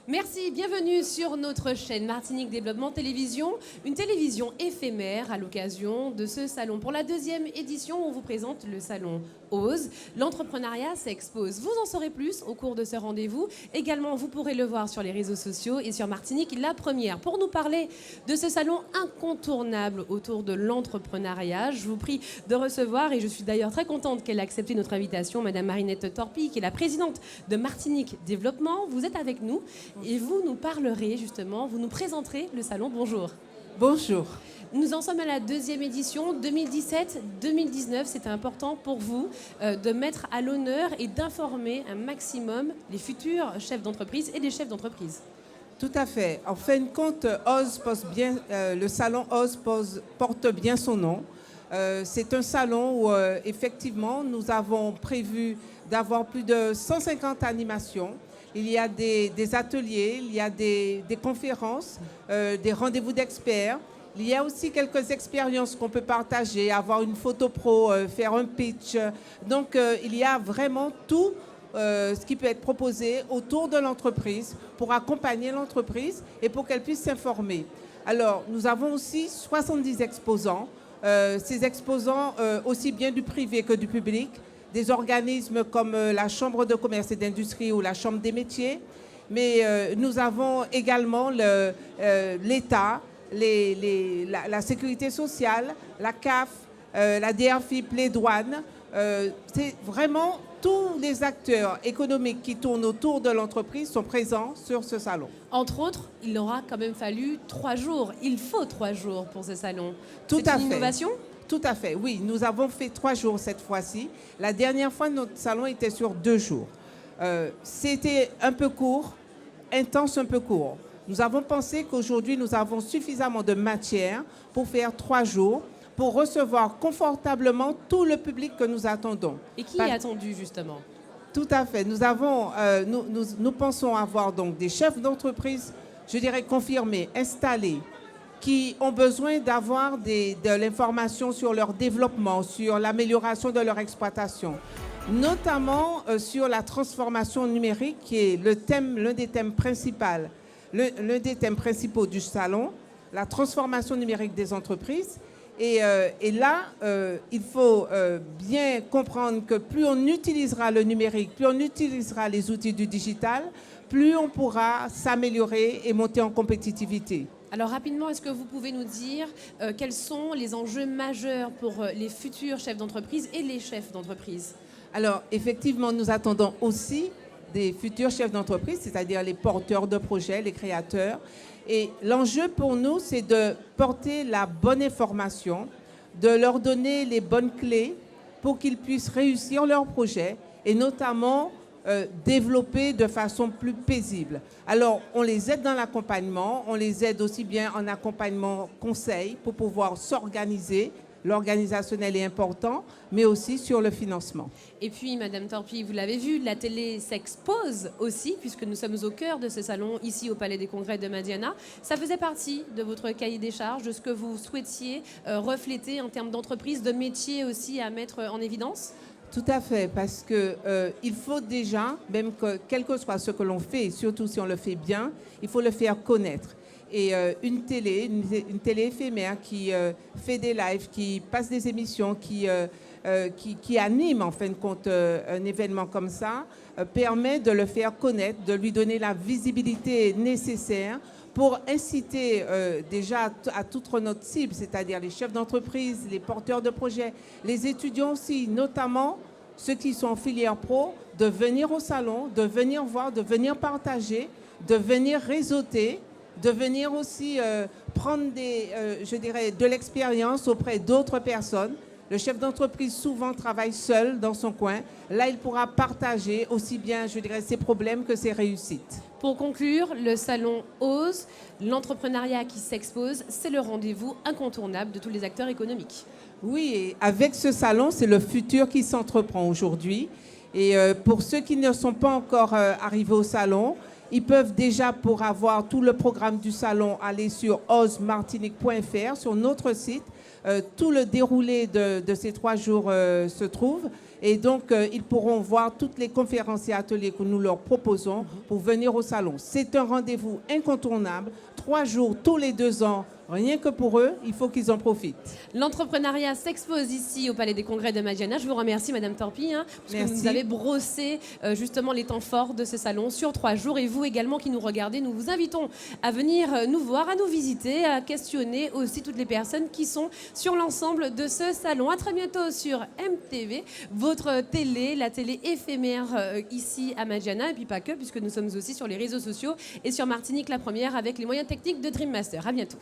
Merci, bienvenue sur notre chaîne Martinique Développement Télévision, une télévision éphémère à l'occasion de ce salon. Pour la deuxième édition, on vous présente le salon OSE. L'entrepreneuriat s'expose. Vous en saurez plus au cours de ce rendez-vous. Également, vous pourrez le voir sur les réseaux sociaux et sur Martinique La Première. Pour nous parler de ce salon incontournable autour de l'entrepreneuriat, je vous prie de recevoir, et je suis d'ailleurs très contente qu'elle ait accepté notre invitation, Madame Marinette Torpille, qui est la présidente de Martinique Développement. Vous êtes avec nous. Et vous nous parlerez justement, vous nous présenterez le salon. Bonjour. Bonjour. Nous en sommes à la deuxième édition, 2017-2019. C'était important pour vous de mettre à l'honneur et d'informer un maximum les futurs chefs d'entreprise et les chefs d'entreprise. Tout à fait. En fin de compte, le salon OSE porte bien son nom. C'est un salon où effectivement nous avons prévu d'avoir plus de 150 animations. Il y a des ateliers, il y a des conférences, des rendez-vous d'experts. Il y a aussi quelques expériences qu'on peut partager, avoir une photo pro, faire un pitch. Donc, il y a vraiment tout ce qui peut être proposé autour de l'entreprise pour accompagner l'entreprise et pour qu'elle puisse s'informer. Alors, nous avons aussi 70 exposants. Ces exposants, aussi bien du privé que du public, des organismes comme la Chambre de commerce et d'industrie ou la Chambre des métiers, mais nous avons également l'État, la sécurité sociale, la CAF, la DRFIP, les douanes. C'est vraiment tous les acteurs économiques qui tournent autour de l'entreprise sont présents sur ce salon. Entre autres, il aura quand même fallu 3 jours. Il faut 3 jours pour ce salon. Tout à fait. C'est une innovation ? Tout à fait, oui. Nous avons fait 3 jours cette fois-ci. La dernière fois, notre salon était sur 2 jours. C'était un peu court, intense un peu court. Nous avons pensé qu'aujourd'hui, nous avons suffisamment de matière pour faire 3 jours, pour recevoir confortablement tout le public que nous attendons. Et qui est attendu, justement ? Tout à fait. Nous pensons avoir donc des chefs d'entreprise, je dirais confirmés, installés, qui ont besoin d'avoir de l'information sur leur développement, sur l'amélioration de leur exploitation, notamment sur la transformation numérique, qui est l'un des thèmes principaux du salon, la transformation numérique des entreprises. Et là, il faut bien comprendre que plus on utilisera le numérique, plus on utilisera les outils du digital, plus on pourra s'améliorer et monter en compétitivité. Alors rapidement, est-ce que vous pouvez nous dire quels sont les enjeux majeurs pour les futurs chefs d'entreprise et les chefs d'entreprise ? Alors effectivement, nous attendons aussi des futurs chefs d'entreprise, c'est-à-dire les porteurs de projets, les créateurs. Et l'enjeu pour nous, c'est de porter la bonne information, de leur donner les bonnes clés pour qu'ils puissent réussir leur projet et notamment développer de façon plus paisible. Alors, on les aide dans l'accompagnement, on les aide aussi bien en accompagnement conseil pour pouvoir s'organiser. L'organisationnel est important, mais aussi sur le financement. Et puis, Madame Torpille, vous l'avez vu, la télé s'expose aussi, puisque nous sommes au cœur de ce salon, ici au Palais des Congrès de Madiana. Ça faisait partie de votre cahier des charges, de ce que vous souhaitiez refléter en termes d'entreprise, de métier aussi à mettre en évidence ? Tout à fait, parce qu'il faut déjà, même quel que soit ce que l'on fait, surtout si on le fait bien, il faut le faire connaître. Et une télé éphémère qui fait des lives, qui passe des émissions, qui anime en fin de compte un événement comme ça, permet de le faire connaître, de lui donner la visibilité nécessaire pour inciter déjà à toute notre cible, c'est-à-dire les chefs d'entreprise, les porteurs de projets, les étudiants aussi, notamment ceux qui sont en filière pro, de venir au salon, de venir voir, de venir partager, de venir réseauter, de venir aussi prendre de l'expérience auprès d'autres personnes. Le chef d'entreprise souvent travaille seul dans son coin. Là, il pourra partager aussi bien, ses problèmes que ses réussites. Pour conclure, le salon OSE, l'entrepreneuriat qui s'expose, c'est le rendez-vous incontournable de tous les acteurs économiques. Oui, et avec ce salon, c'est le futur qui s'entreprend aujourd'hui. Et pour ceux qui ne sont pas encore arrivés au salon, ils peuvent déjà, pour avoir tout le programme du salon, aller sur osemartinique.fr, sur notre site. Tout le déroulé de ces 3 jours se trouve. Et donc, ils pourront voir toutes les conférences et ateliers que nous leur proposons pour venir au salon. C'est un rendez-vous incontournable, 3 jours tous les 2 ans. Rien que pour eux, il faut qu'ils en profitent. L'entrepreneuriat s'expose ici au Palais des Congrès de Majana. Je vous remercie, Madame Torpille, parce que vous nous avez brossé justement les temps forts de ce salon sur 3 jours. Et vous également qui nous regardez, nous vous invitons à venir nous voir, à nous visiter, à questionner aussi toutes les personnes qui sont sur l'ensemble de ce salon. À très bientôt sur MTV, votre télé, la télé éphémère ici à Majana, et puis pas que, puisque nous sommes aussi sur les réseaux sociaux et sur Martinique la Première avec les moyens techniques de Dream Master. À bientôt.